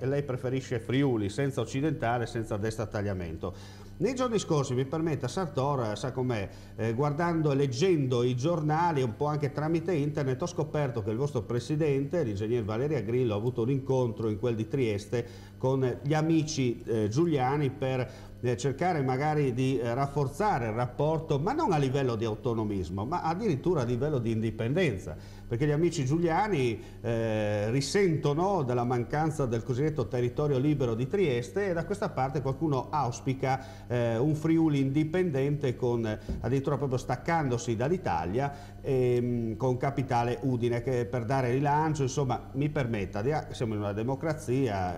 lei preferisce Friuli, senza occidentale, senza destra tagliamento. Nei giorni scorsi, mi permetta, Sartor, sa com'è, guardando e leggendo i giornali, un po' anche tramite internet, ho scoperto che il vostro presidente, l'ingegner Valeria Grillo, ha avuto un incontro in quel di Trieste con gli amici giuliani per cercare magari di rafforzare il rapporto, ma non a livello di autonomismo, ma addirittura a livello di indipendenza, perché gli amici giuliani risentono della mancanza del cosiddetto territorio libero di Trieste, e da questa parte qualcuno auspica un Friuli indipendente, con addirittura proprio staccandosi dall'Italia, con capitale Udine, che per dare rilancio, insomma, mi permetta, siamo in una democrazia,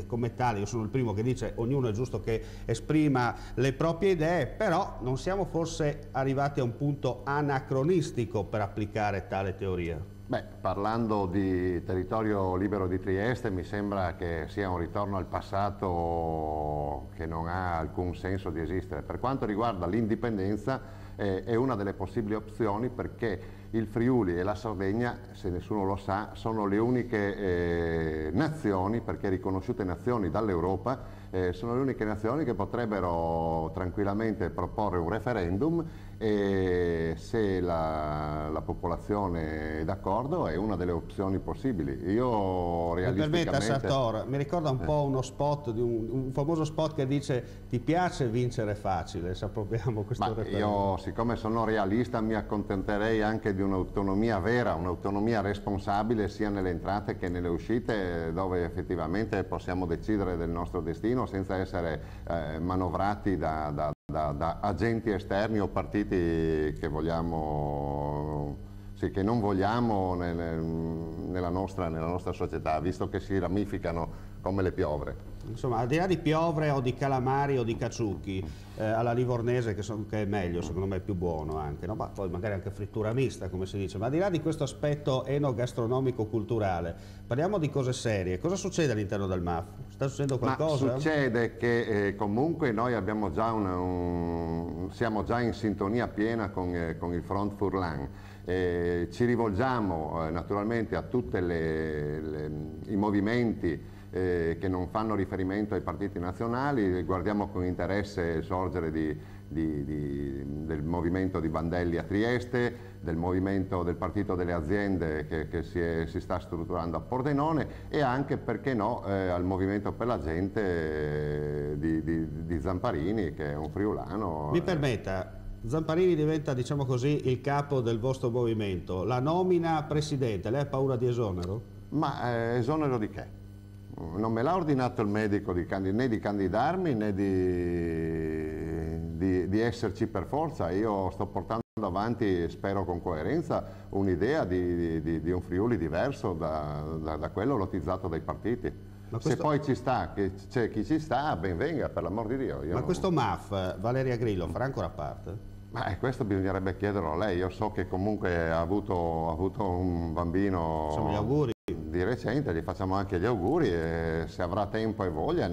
come tale io sono il primo che dice ognuno è giusto che esprima le proprie idee, però non siamo forse arrivati a un punto anacronistico per applicare tale teoria? Beh, parlando di territorio libero di Trieste, mi sembra che sia un ritorno al passato che non ha alcun senso di esistere. Per quanto riguarda l'indipendenza, è una delle possibili opzioni, perché il Friuli e la Sardegna, se nessuno lo sa, sono le uniche nazioni, perché riconosciute nazioni dall'Europa, sono le uniche nazioni che potrebbero tranquillamente proporre un referendum, e se la popolazione è d'accordo è una delle opzioni possibili. Io realisticamente... Mi permetta, Sartor, mi ricorda un po' uno spot, di un famoso spot che dice: ti piace vincere facile, se appropriamo questo referendum. Io, siccome sono realista, mi accontenterei anche di un'autonomia vera, un'autonomia responsabile sia nelle entrate che nelle uscite, dove effettivamente possiamo decidere del nostro destino senza essere manovrati da agenti esterni o partiti che vogliamo, che non vogliamo nella nostra società, visto che si ramificano come le piovre. Insomma, al di là di piovre o di calamari o di caciucchi, alla livornese, che è meglio, secondo me è più buono anche, no? Ma poi magari anche frittura mista, come si dice, ma al di là di questo aspetto enogastronomico-culturale, parliamo di cose serie. Cosa succede all'interno del MAF? Sta succedendo qualcosa? Ma succede che comunque noi abbiamo già siamo già in sintonia piena con il Front Furlan. Ci rivolgiamo naturalmente a tutti i movimenti che non fanno riferimento ai partiti nazionali. Guardiamo con interesse il sorgere del movimento di Bandelli a Trieste, del movimento del Partito delle Aziende che si sta strutturando a Pordenone, e anche, perché no, al movimento per la gente di Zamparini, che è un friulano. Mi permetta, Zamparini diventa, diciamo così, il capo del vostro movimento, la nomina presidente, lei ha paura di esonero? Ma esonero di che? Non me l'ha ordinato il medico né di candidarmi né di esserci per forza. Io sto portando avanti, spero con coerenza, un'idea di un Friuli diverso da quello lottizzato dai partiti. Se poi ci sta, c'è chi ci sta, ben venga, per l'amor di Dio. Ma questo MAF, Valeria Grillo, farà ancora parte? Ma questo bisognerebbe chiederlo a lei. Io so che comunque ha avuto un bambino. Facciamo gli auguri. Di recente, gli facciamo anche gli auguri, e se avrà tempo e voglia,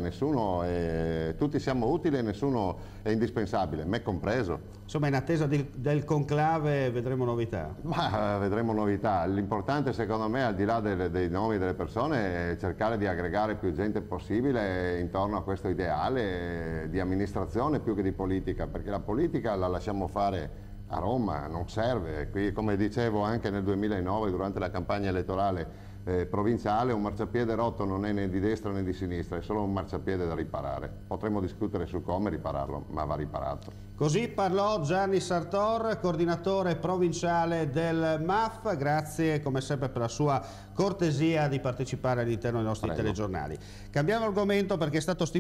tutti siamo utili e nessuno è indispensabile, me compreso. Insomma, in attesa del conclave vedremo novità? Ma vedremo novità. L'importante, secondo me, al di là dei nomi delle persone, è cercare di aggregare più gente possibile intorno a questo ideale di amministrazione più che di politica, perché la politica la lasciamo fare a Roma, non serve. Qui, come dicevo anche nel 2009 durante la campagna elettorale provinciale, un marciapiede rotto non è né di destra né di sinistra, è solo un marciapiede da riparare. Potremmo discutere su come ripararlo, ma va riparato. Così parlò Gianni Sartor, coordinatore provinciale del MAF. Grazie come sempre per la sua cortesia di partecipare all'interno dei nostri telegiornali. Cambiamo argomento, perché è stato stipulato